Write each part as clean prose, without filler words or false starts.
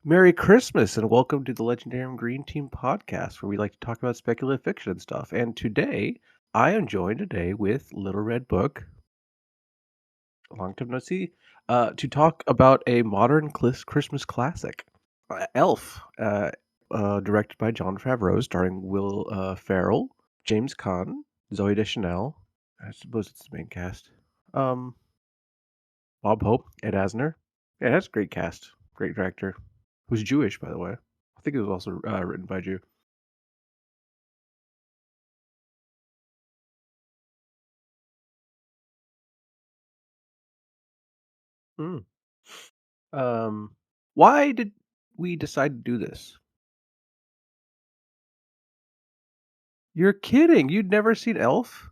Merry Christmas and welcome to the Legendary Green Team podcast, where we like to talk about speculative fiction and stuff. And today, I am joined today with Little Red Book, long time no see, to talk about a modern Christmas classic, Elf, directed by Jon Favreau, starring Will Ferrell, James Caan, Zoe Deschanel. I suppose it's the main cast. Um, Bob Hope, Ed Asner. Yeah, that's a great cast, great director, who's Jewish, by the way. I think it was also written by a Jew. Mm. Um, why did we decide to do this? You're kidding! You'd never seen Elf?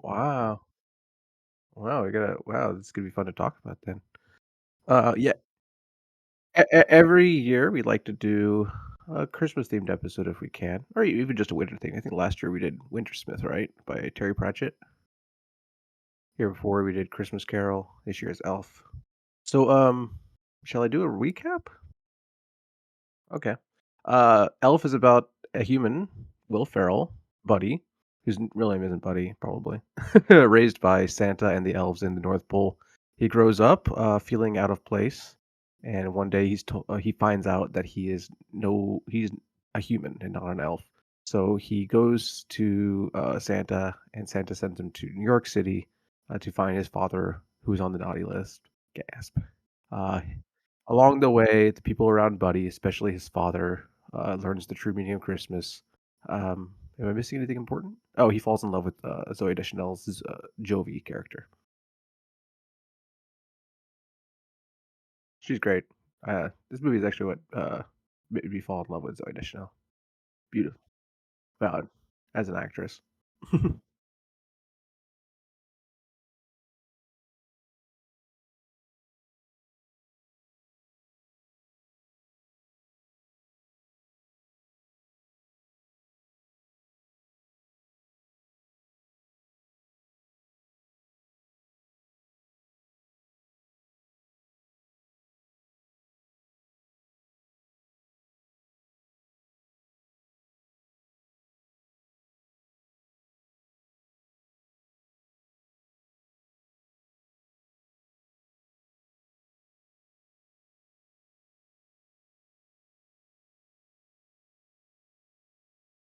Wow. Wow, we gotta wow, this is gonna be fun to talk about then. Yeah, every year we like to do a Christmas-themed episode if we can, or even just a winter thing. I think last year we did Wintersmith, right, by Terry Pratchett. Year before we did Christmas Carol. This year is Elf. So, shall I do a recap? Okay. Elf is about a human, Will Ferrell, Buddy, whose real name isn't Buddy, probably, raised by Santa and the elves in the North Pole. He grows up feeling out of place, and one day he finds out that he's a human and not an elf. So he goes to Santa, and Santa sends him to New York City to find his father, who's on the naughty list. Gasp. Uh, Along the way, the people around Buddy, especially his father, learns the true meaning of Christmas. Am I missing anything important? Oh, he falls in love with Zoe Deschanel's Jovi character. She's great. This movie is actually what made me fall in love with Zoe Deschanel. Beautiful, valid as an actress.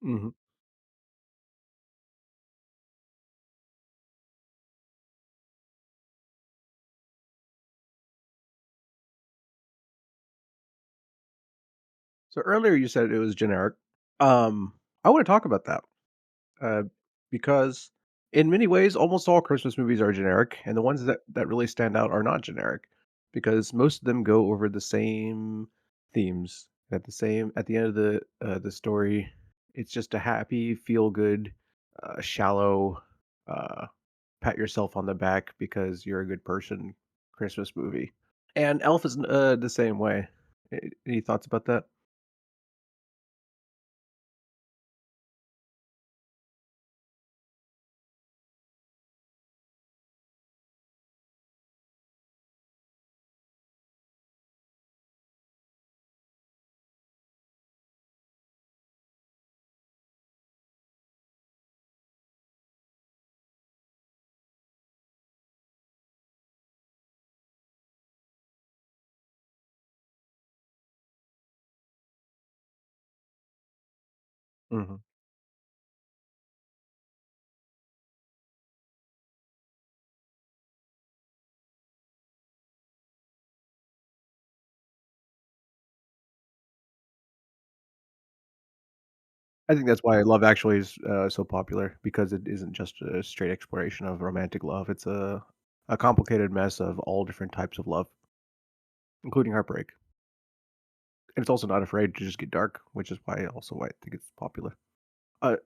hmm So earlier you said it was generic. I want to talk about that. uh, because in many ways, almost all Christmas movies are generic, and the ones that really stand out are not generic, because most of them go over the same themes at the end of the story. It's just a happy, feel good, shallow, uh, pat yourself on the back because you're a good person Christmas movie. And Elf is the same way. Any thoughts about that? hmm I think that's why Love Actually is, so popular because it isn't just a straight exploration of romantic love, it's a complicated mess of all different types of love, including heartbreak, and it's also not afraid to just get dark, which is why I think it's popular. Uh,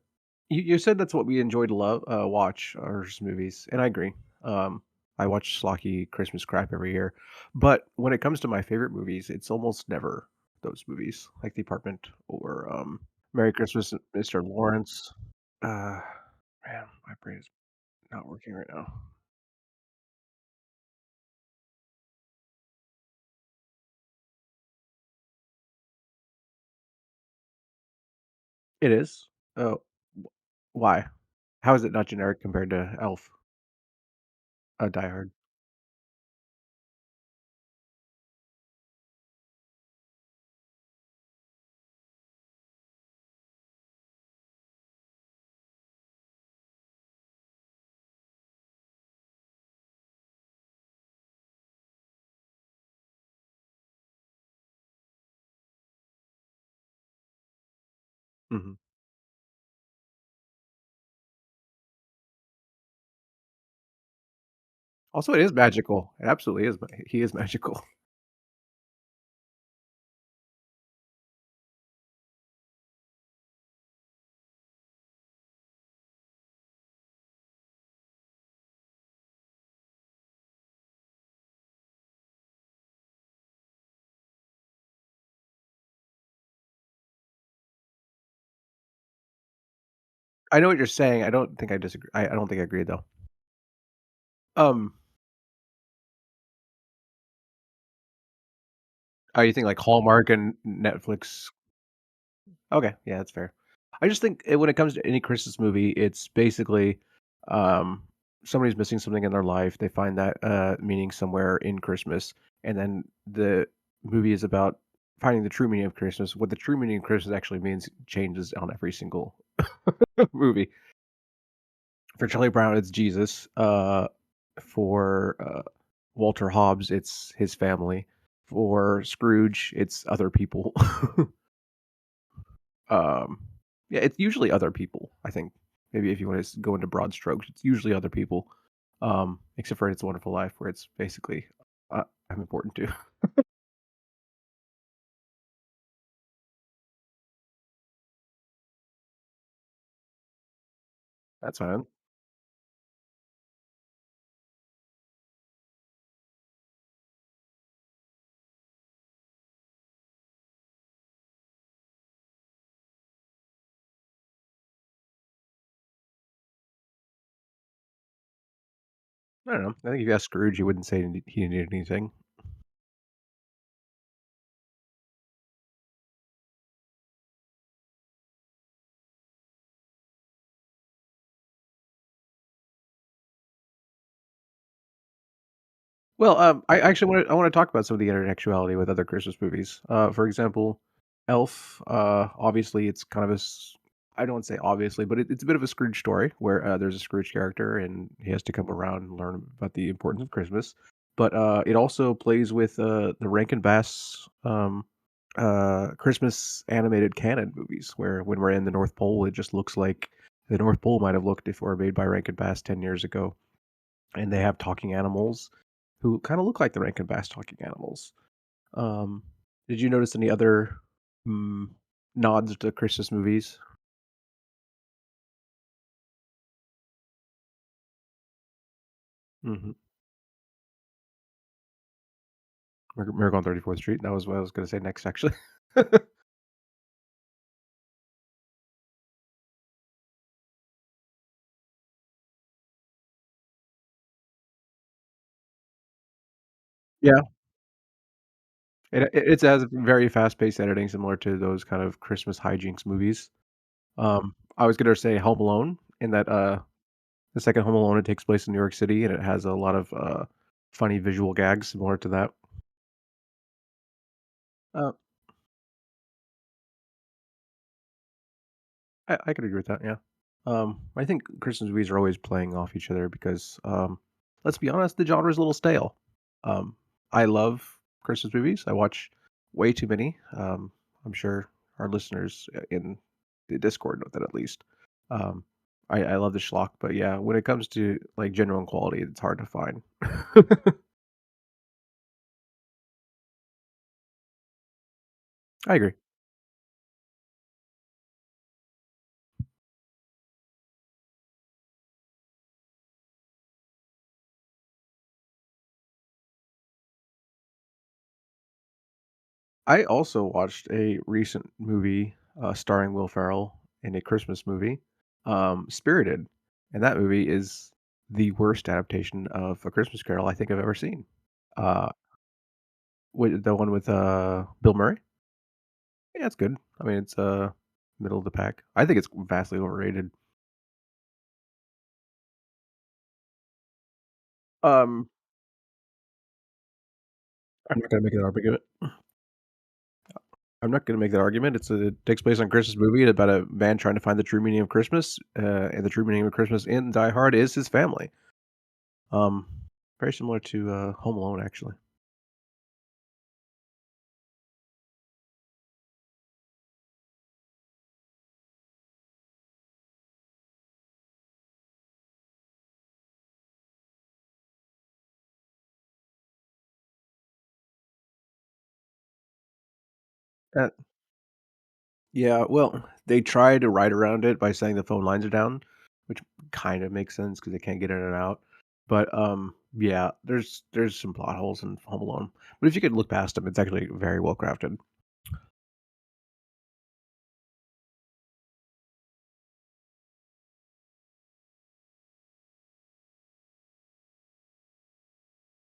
you said that's what we enjoy to watch are just movies, and I agree. Um, I watch schlocky Christmas crap every year, but when it comes to my favorite movies, it's almost never those movies, like The Apartment or, Merry Christmas, Mr. Lawrence. Uh, Man, my brain is not working right now. It is? Oh, w why? How is it not generic compared to Elf? Die Hard? Mhm. Also, it is magical. It absolutely is, he is magical. I know what you're saying, I don't think I disagree I don't think I agree, though. Um, you think like Hallmark and Netflix. Okay, yeah, that's fair. I just think, when it comes to any Christmas movie, it's basically, um, somebody's missing something in their life, they find that, meaning somewhere in Christmas, and then the movie is about finding the true meaning of Christmas. What the true meaning of Christmas actually means changes on every single movie. For Charlie Brown, it's Jesus. For Walter Hobbs, it's his family. For Scrooge, it's other people. um, yeah, it's usually other people. I think maybe if you want to go into broad strokes, it's usually other people. Except for It's a Wonderful Life, where it's basically I'm important too. That's fine. I don't know. I think if you ask Scrooge, he wouldn't say he needed anything. Well, I actually want to talk about some of the intertextuality with other Christmas movies. For example, Elf. Obviously, it's kind of I don't say obviously, but it's a bit of a Scrooge story where there's a Scrooge character and he has to come around and learn about the importance of Christmas. But it also plays with the Rankin Bass Christmas animated canon movies, where when we're in the North Pole, it just looks like the North Pole might have looked if it were made by Rankin Bass 10 years ago, and they have talking animals who kind of look like the Rankin Bass talking animals. Um, did you notice any other mm, nods to Christmas movies? Hmm. Miracle on 34th Street. That was what I was going to say next, actually. Yeah, it has very fast paced editing, similar to those kind of Christmas hijinks movies. I was going to say Home Alone, in that the second Home Alone, it takes place in New York City, and it has a lot of funny visual gags similar to that. Uh, I could agree with that, yeah. I think Christmas movies are always playing off each other because, let's be honest, the genre is a little stale. Um, I love Christmas movies. I watch way too many. I'm sure our listeners in the Discord know that at least. Um, I love the schlock, but yeah, when it comes to like genuine quality, it's hard to find. I agree. I also watched a recent movie, starring Will Ferrell in a Christmas movie, Spirited, and that movie is the worst adaptation of A Christmas Carol I think I've ever seen. Uh, with the one with, Bill Murray? Yeah, it's good. I mean, it's, middle of the pack. I think it's vastly overrated. Um, I'm not gonna make that argument. I'm not gonna make that argument. It takes place on Christmas movie about a man trying to find the true meaning of Christmas, and the true meaning of Christmas in Die Hard is his family. Um, Very similar to, Home Alone, actually. Uh, yeah, well, they try to ride around it by saying the phone lines are down, which kind of makes sense because they can't get in and out. But, yeah, there's some plot holes in Home Alone, but if you could look past them, it's actually very well crafted.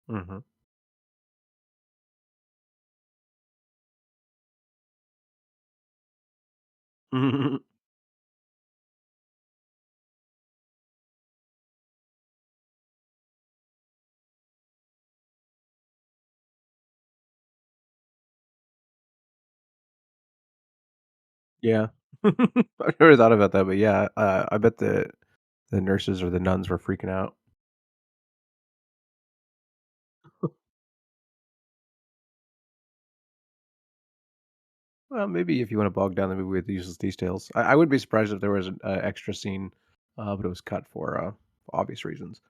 Mhm. Yeah. I've never thought about that, but yeah, I bet the nurses or the nuns were freaking out. Well, maybe if you wanna bog down the movie with useless details. I wouldn't be surprised if there was an, extra scene, but it was cut for, obvious reasons.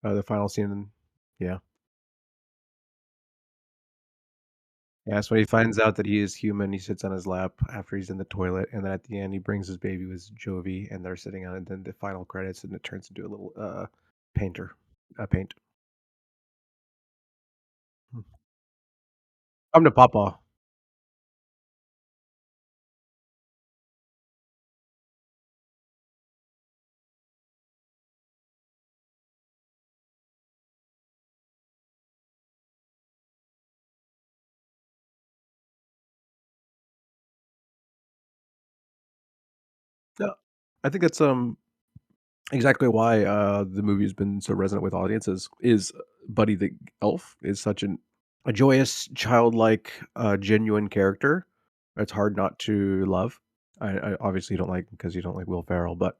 The final scene, yeah. Yeah, so when he finds out that he is human, he sits on his lap after he's in the toilet, and then at the end, he brings his baby with Jovi, and they're sitting on it, then the final credits, and it turns into a little, painter paint. Hmm. I'm the papa. Yeah. I think that's, exactly why, the movie's been so resonant with audiences is Buddy the Elf is such a joyous, childlike, genuine character. It's hard not to love. I obviously don't like because you don't like Will Ferrell, but,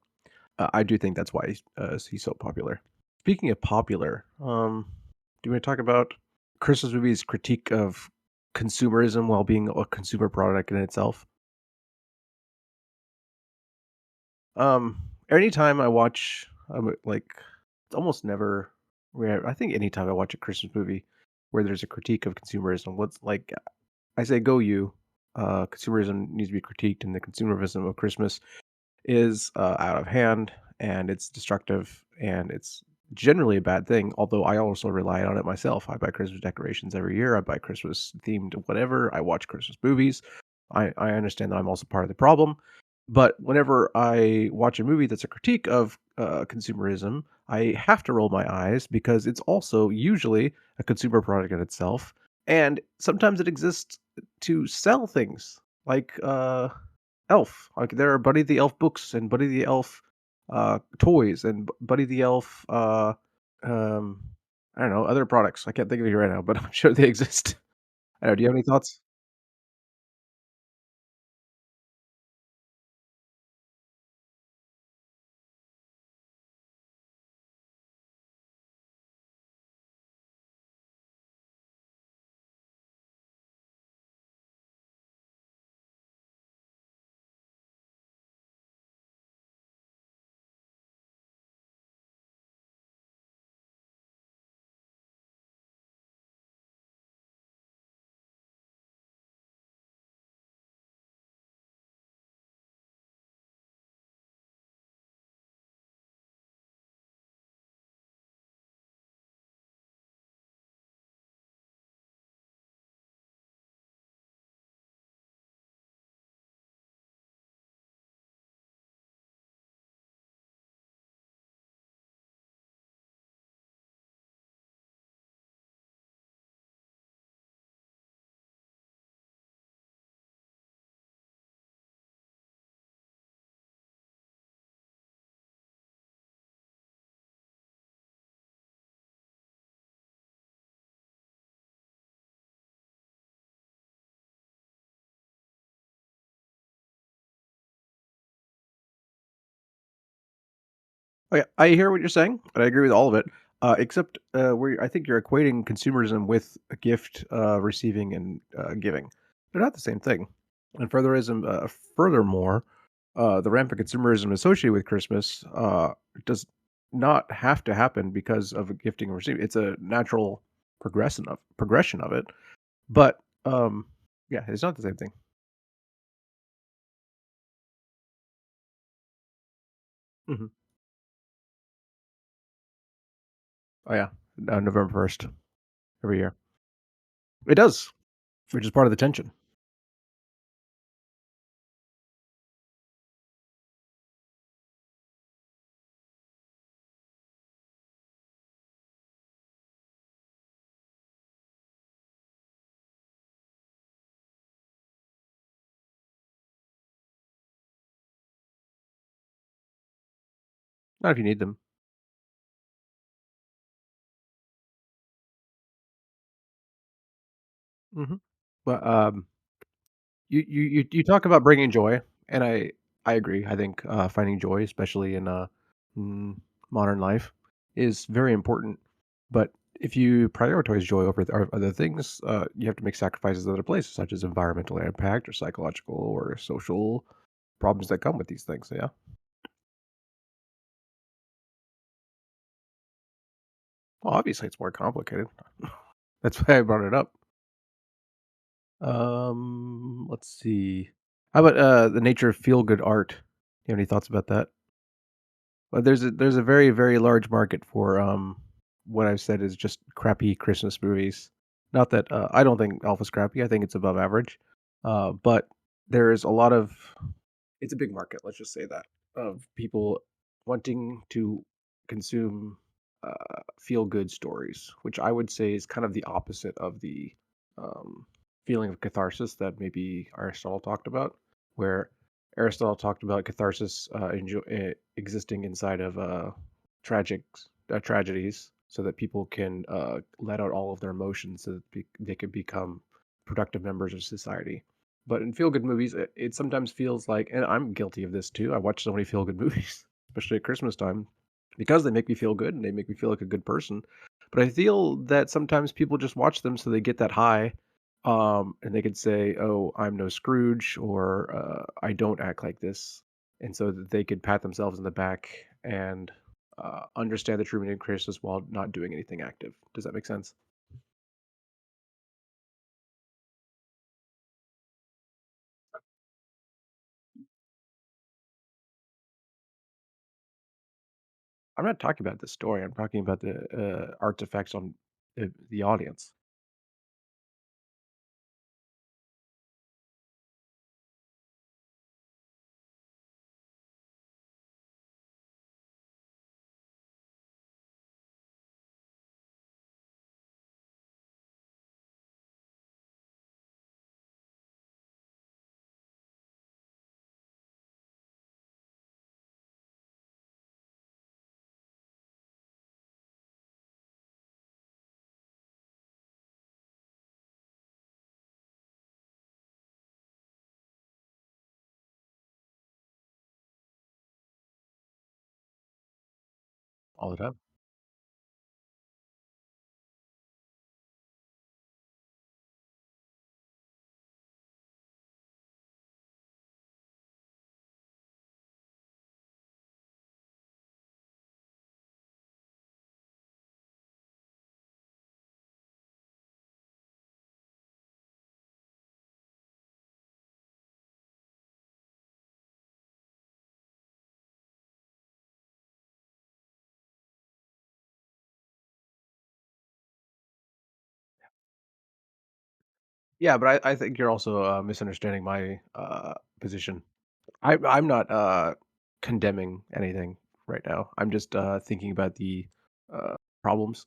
I do think that's why he's so popular. Speaking of popular, do you wanna talk about Christmas movies' critique of consumerism while being a consumer product in itself? Anytime I watch, like, it's almost never rare. I think anytime I watch a Christmas movie where there's a critique of consumerism, what's like, I say, "Go you." Consumerism needs to be critiqued, and the consumerism of Christmas is out of hand and it's destructive and it's generally a bad thing. Although I also rely on it myself. I buy Christmas decorations every year. I buy Christmas themed whatever. I watch Christmas movies. I understand that I'm also part of the problem. But whenever I watch a movie that's a critique of consumerism, I have to roll my eyes because it's also usually a consumer product in itself. And sometimes it exists to sell things like Elf. Like there are Buddy the Elf books and Buddy the Elf toys and Buddy the Elf um I don't know, other products. I can't think of it right now, but I'm sure they exist. I don't know, do you have any thoughts? Okay, I hear what you're saying, and I agree with all of it, except, where I think you're equating consumerism with a gift, receiving and, giving. They're not the same thing. And furthermore, the rampant consumerism associated with Christmas, does not have to happen because of a gifting and receiving. It's a natural progression of it, but, yeah, it's not the same thing. Mhm. Oh, yeah, November 1st every year. It does, which is part of the tension. Not if you need them. Mhm. But, you talk about bringing joy, and I agree. I think, finding joy, especially in, mm, modern life, is very important. But if you prioritize joy over other things, you have to make sacrifices in other places, such as environmental impact or psychological or social problems that come with these things, yeah. Well, obviously, it's more complicated. That's why I brought it up. Let's see. How about, the nature of feel-good art? You have any thoughts about that? Well, there's a very, very large market for, what I've said is just crappy Christmas movies. Not that, I don't think Elf is crappy, I think it's above average. But there is a lot of it's a big market, let's just say that, of people wanting to consume, feel-good stories, which I would say is kind of the opposite of the, um, feeling of catharsis that maybe Aristotle talked about, where Aristotle talked about catharsis, existing inside of, tragedies so that people can, let out all of their emotions so that they can become productive members of society. But in feel good movies, it sometimes feels like, and I'm guilty of this too. I watch so many feel good movies, especially at Christmas time, because they make me feel good and they make me feel like a good person. But I feel that sometimes people just watch them so they get that high, and they could say, "Oh, I'm no Scrooge," or "I don't act like this," and so that they could pat themselves in the back and understand the true meaning of Christmas while not doing anything active. Does that make sense? I'm not talking about the story. I'm talking about the artifacts on the audience all the time. Yeah, but I think you're also misunderstanding my position. I'm not condemning anything right now. I'm just thinking about the problems,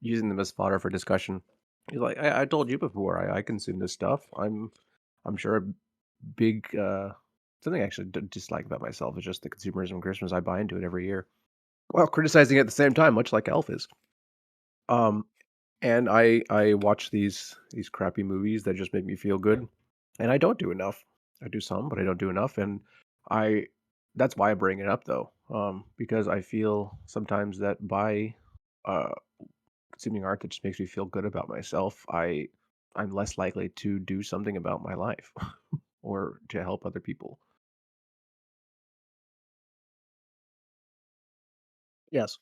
using them as fodder for discussion. Like I told you before, I consume this stuff. I'm sure a big something I actually dislike about myself is just the consumerism of Christmas. I buy into it every year while criticizing it at the same time, much like Elf is. Um, and I watch these crappy movies that just make me feel good, and I don't do enough. I do some, but I don't do enough, and I That's why I bring it up though, because I feel sometimes that by, uh, consuming art that just makes me feel good about myself, I'm less likely to do something about my life or to help other people. Yes.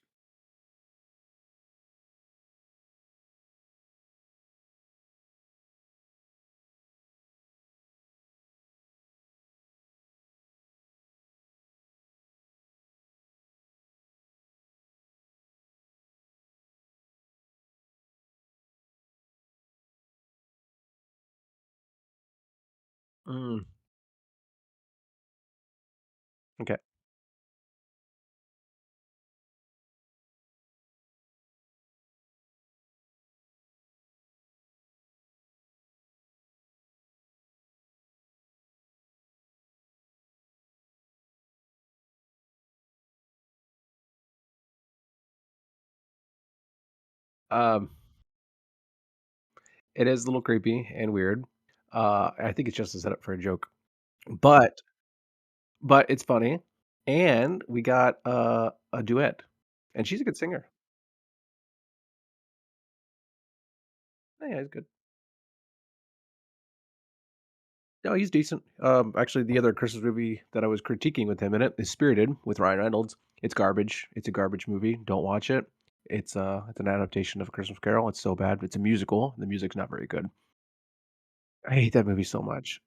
Mm, okay. Um, it is a little creepy and weird. I think it's just a setup for a joke, but it's funny, and we got, a duet, and she's a good singer. Yeah, he's good. No, he's decent. Actually, the other Christmas movie that I was critiquing with him in it is Spirited with Ryan Reynolds. It's garbage. It's a garbage movie. Don't watch it. It's an adaptation of A Christmas Carol. It's so bad. It's a musical. The music's not very good. I hate that movie so much.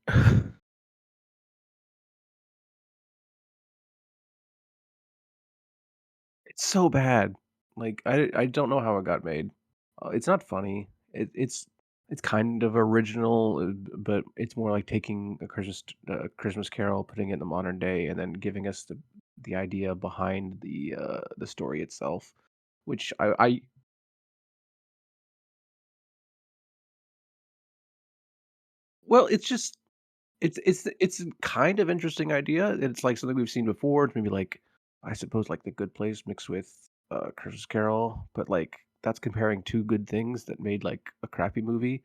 It's so bad. Like I don't know how it got made. It's not funny. It's kind of original, but it's more like taking a Christmas Carol, putting it in the modern day, and then giving us the idea behind the story itself, which I well, it's just it's a kind of interesting idea. It's like something we've seen before. It's maybe like, I suppose, like The Good Place mixed with, Christmas Carol, but, like, that's comparing 2 good things that made, like, a crappy movie.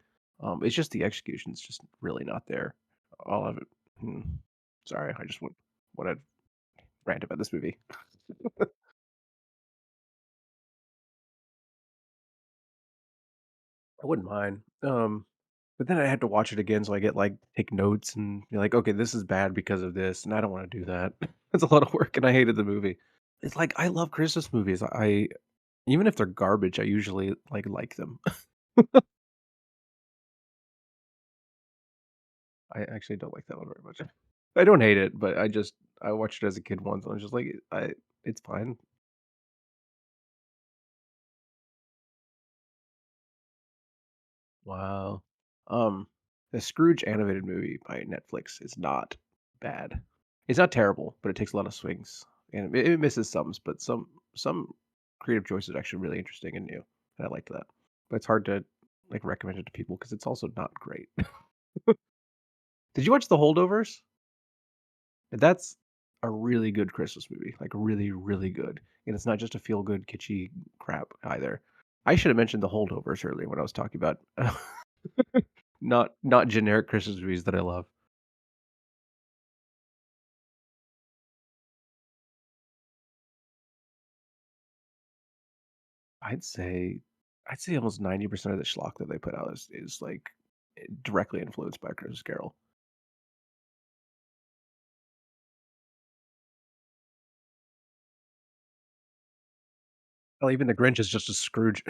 It's just the execution's just really not there. All of it hmm. Sorry, I just wanna rant about this movie. I wouldn't mind. But then I had to watch it again, so I get like take notes and be like, okay, this is bad because of this, and I don't want to do that. It's a lot of work, and I hated the movie. It's like I love Christmas movies. I even if they're garbage, I usually like them. I actually don't like that one very much. I don't hate it, but I watched it as a kid once, and I was just like, it's fine. Wow. Um, the Scrooge animated movie by Netflix is not bad. It's not terrible, but it takes a lot of swings, and it misses sums, but some creative choices are actually really interesting and new, and I liked that. But it's hard to like recommend it to people because it's also not great. Did you watch The Holdovers? That's a really good Christmas movie, like really, really good, and it's not just a feel good kitschy crap either. I should have mentioned The Holdovers earlier when I was talking about not generic Christmas movies that I love. I'd say I'd say almost 90% of the schlock that they put out is like, directly influenced by Christmas Carol. Hell, even the Grinch is just a Scrooge.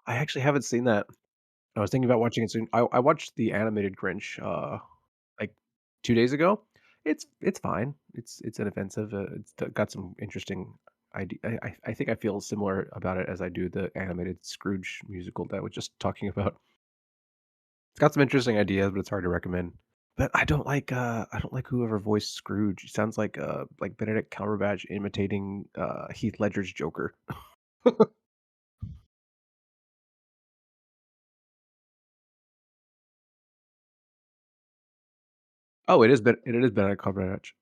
I actually haven't seen that. I was thinking about watching it soon. I watched the animated Grinch, like 2 days ago. It's fine. It's inoffensive. Got some interesting idea. I think I feel similar about it as I do the animated Scrooge musical that I was just talking about. It's got some interesting ideas, but it's hard to recommend. But I don't like whoever voiced Scrooge. He sounds like Benedict Cumberbatch imitating, Heath Ledger's Joker. Oh, it is Benedict Cumberbatch.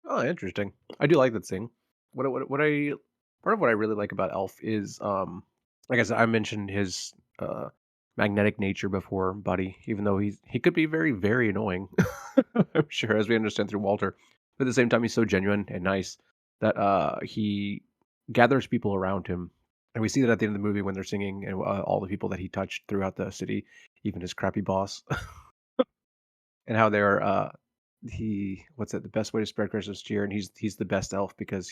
Oh, interesting. I do like that scene. What I part of what I really like about Elf is, like I said, I mentioned his magnetic nature before, Buddy. Even though he could be very very annoying, I'm sure, as we understand through Walter. But at the same time, he's so genuine and nice that he gathers people around him, and we see that at the end of the movie when they're singing and all the people that he touched throughout the city, even his crappy boss, and how they're he what's that? The best way to spread Christmas cheer, and he's the best elf because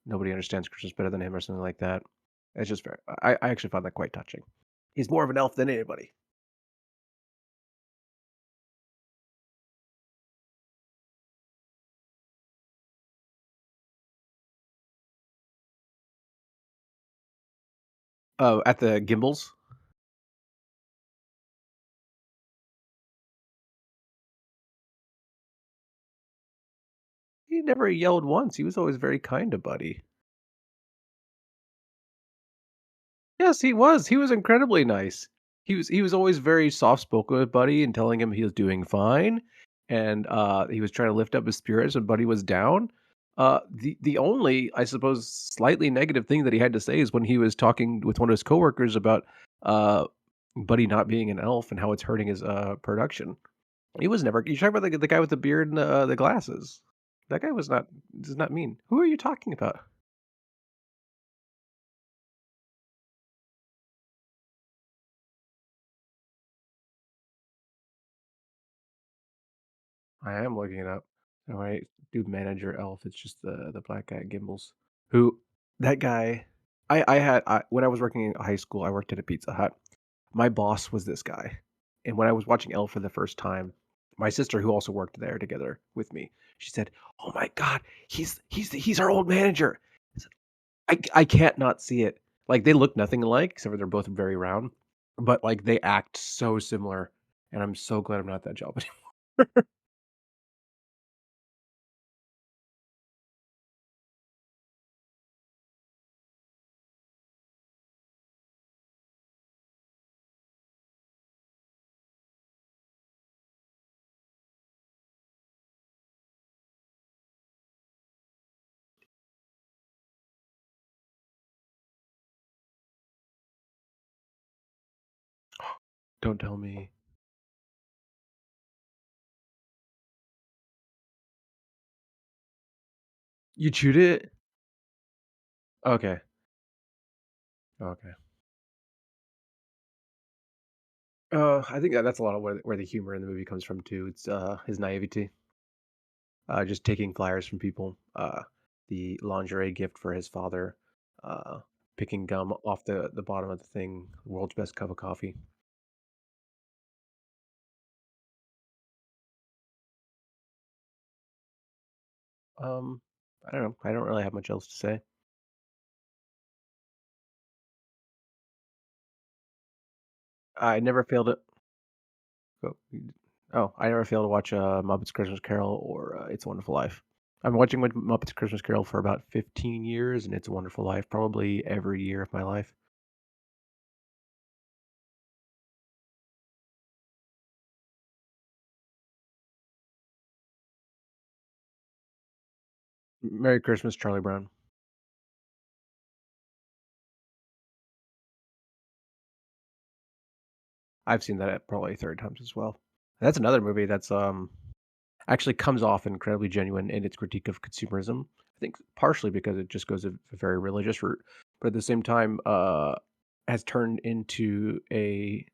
nobody understands Christmas better than him or something like that. It's just very I actually found that quite touching. He's more of an elf than anybody. Oh, at the Gimbals, he never yelled once. He was always very kind to Buddy. Yes, he was. He was incredibly nice. He was always very soft spoken with Buddy and telling him he was doing fine, and he was trying to lift up his spirits when Buddy was down. The only, I suppose, slightly negative thing that he had to say is when he was talking with one of his coworkers about uh, Buddy not being an elf and how it's hurting his production. He was never. You talking about the guy with the beard and the glasses? That guy was not does not mean. Who are you talking about? I am looking it up. All right, do manager elf. It's just the black guy at Gimbals. Who that guy? When I was working in high school, I worked at a Pizza Hut. My boss was this guy, and when I was watching Elf for the first time, my sister, who also worked there together with me, she said, "Oh my god, he's our old manager." I said, I can't not see it. Like they look nothing alike, except for they're both very round, but like they act so similar, and I'm so glad I'm not that job anymore. Don't tell me. You chewed it? Okay, okay. I think that's a lot of where the humor in the movie comes from too. It's, his naivety, just taking flyers from people, the lingerie gift for his father, uh, picking gum off the bottom of the thing, world's best cup of coffee. Um, I don't know. I don't really have much else to say. I never failed to oh, I never failed to watch, Muppets Christmas Carol or, It's a Wonderful Life. I've been watching Muppets Christmas Carol for about 15 years, and It's a Wonderful Life probably every year of my life. Merry Christmas, Charlie Brown. I've seen that probably 30 times as well. That's another movie that's, actually comes off incredibly genuine in its critique of consumerism. I think partially because it just goes a very religious route, but at the same time, has turned into a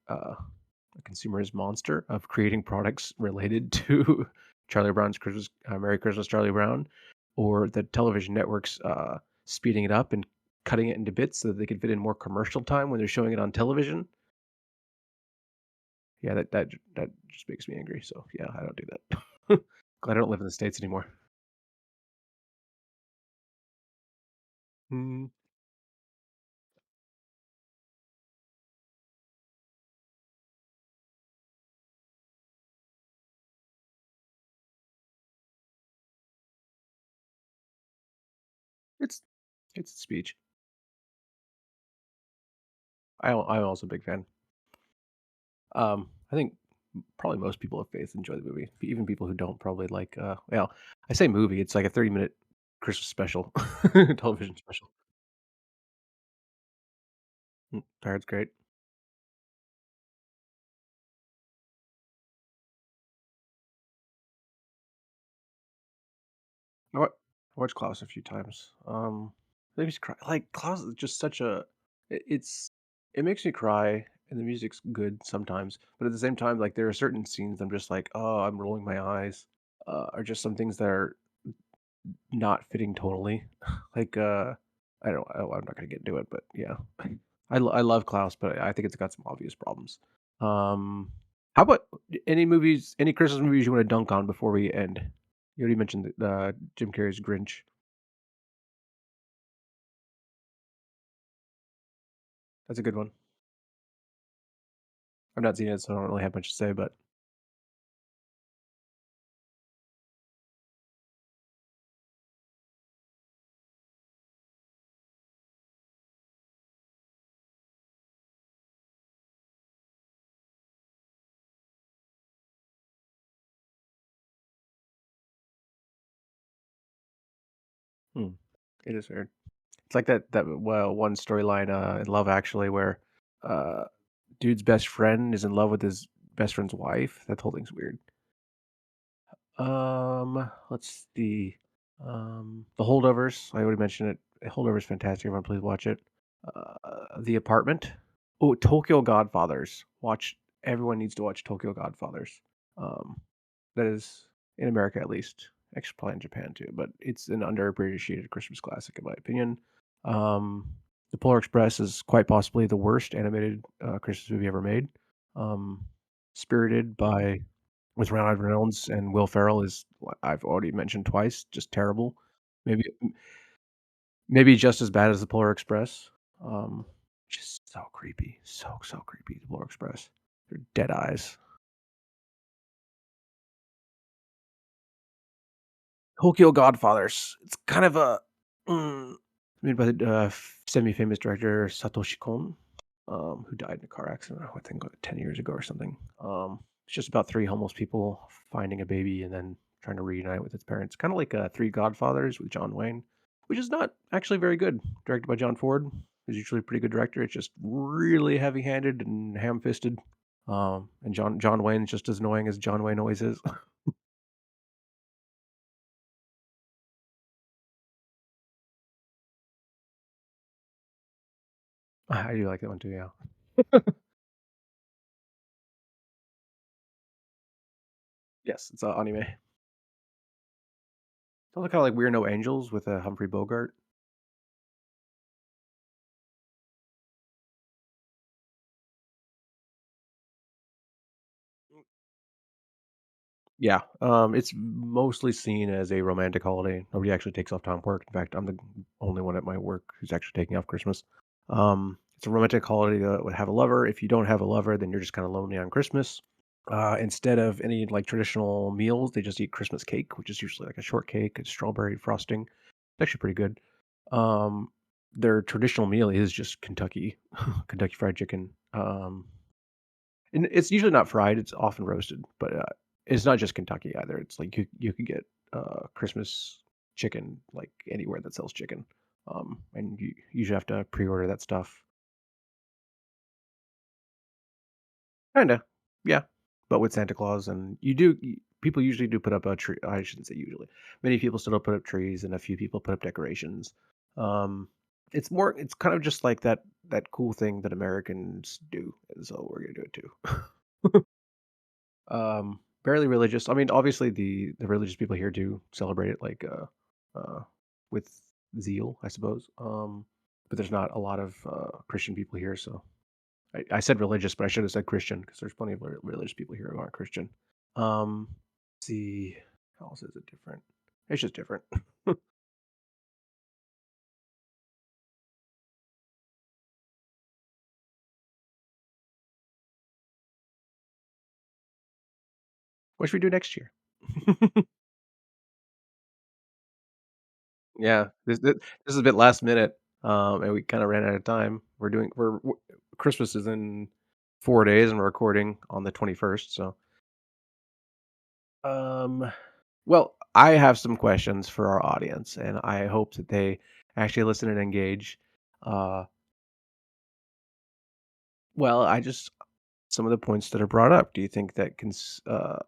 consumerist monster of creating products related to Charlie Brown's Christmas Merry Christmas, Charlie Brown, or the television networks, speeding it up and cutting it into bits so that they can fit in more commercial time when they're showing it on television. Yeah, that just makes me angry, so, yeah, I don't do that. Glad I don't live in the States anymore. Mm, it's it's a speech. I'm also a big fan. I think probably most people of faith enjoy the movie. Even people who don't probably like, well, I say movie, it's like a 30-minute Christmas special, television special. Die Hard's great. I watched Klaus a few times. It makes me cry. Like Klaus is just such a. It makes me cry, and the music's good sometimes. But at the same time, like there are certain scenes I'm just like, oh, I'm rolling my eyes. Or just some things that are not fitting tonally. like I don't. I'm not gonna get into it, but yeah, I love Klaus, but I think it's got some obvious problems. Um, how about any movies? Any Christmas movies you want to dunk on before we end? You already mentioned Jim Carrey's Grinch. That's a good one. I've not seen it, so I don't really have much to say, but hmm, it is weird. It's like that well, one storyline in Love Actually where uh, dude's best friend is in love with his best friend's wife. That whole thing's weird. Let's see. The Holdovers. I already mentioned it. Holdovers fantastic. Everyone, please watch it. The Apartment. Oh, Tokyo Godfathers. Watch. Everyone needs to watch Tokyo Godfathers. Um, that is in America at least. Actually, probably in Japan too. But it's an underappreciated Christmas classic in my opinion. Um, the Polar Express is quite possibly the worst animated Christmas movie ever made. Um, Spirited by with Ryan Reynolds and Will Ferrell is what I've already mentioned twice, just terrible. Maybe maybe just as bad as The Polar Express. Um, just so creepy, so creepy, The Polar Express. They're dead eyes. Tokyo Godfathers. It's kind of a made by the semi-famous director Satoshi Kon, who died in a car accident. I think 10 years ago or something. It's just about three homeless people finding a baby and then trying to reunite with its parents. Kind of like Three Godfathers with John Wayne, which is not actually very good. Directed by John Ford, who's usually a pretty good director. It's just really heavy-handed and ham-fisted. And John Wayne's just as annoying as John Wayne always is. I do like that one too. Yeah. Yes, it's anime. It's also kind of like We're No Angels with Humphrey Bogart. Yeah, it's mostly seen as a romantic holiday. Nobody actually takes off time work. In fact, I'm the only one at my work who's actually taking off Christmas. It's a romantic holiday that would have a lover. If you don't have a lover, then you're just kind of lonely on Christmas. Instead of any like traditional meals, they just eat Christmas cake, which is usually like a shortcake and strawberry frosting. It's actually pretty good. Um, their traditional meal is just Kentucky, Kentucky Fried Chicken. And it's usually not fried, it's often roasted, but, it's not just Kentucky either. It's like you could get, Christmas chicken, like, anywhere that sells chicken, and you usually have to pre-order that stuff. Kinda, yeah, but with Santa Claus, and people usually do put up a tree. I shouldn't say usually. Many people still put up trees, and a few people put up decorations. Um, it's kind of just like that cool thing that Americans do, and so we're gonna do it too. Barely religious. I mean, obviously the religious people here do celebrate it like with zeal, I suppose. But there's not a lot of Christian people here, so I said religious, but I should have said Christian because there's plenty of religious people here who aren't Christian. Um, let's see, how else is it different? It's just different. What should we do next year? Yeah, this is a bit last minute, and we kinda ran out of time. We're Christmas is in 4 days, and we're recording on the 21st, so Um, well, I have some questions for our audience, and I hope that they actually listen and engage. Uh, well, I just some of the points that are brought up. Do you think that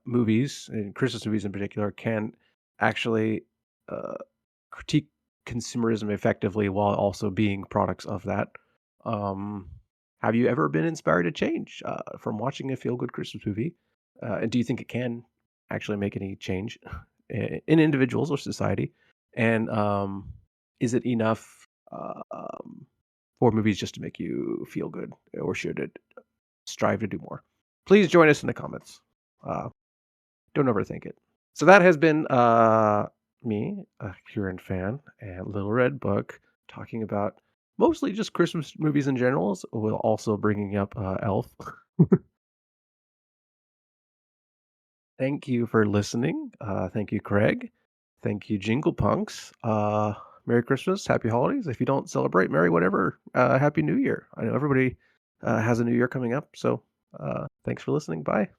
movies, and Christmas movies in particular, can actually uh, critique consumerism effectively while also being products of that? Um, have you ever been inspired to change from watching a feel-good Christmas movie? And do you think it can actually make any change in individuals or society? And is it enough for movies just to make you feel good, or should it strive to do more? Please join us in the comments. Uh, don't overthink it. So that has been me, a Huron fan, and Little Red Book, talking about mostly just Christmas movies in general, while also bringing up Elf. Thank you for listening. Thank you, Craig. Thank you, Jingle Punks. Merry Christmas, Happy Holidays. If you don't celebrate, Merry whatever. Happy New Year. I know everybody has a new year coming up, so thanks for listening. Bye.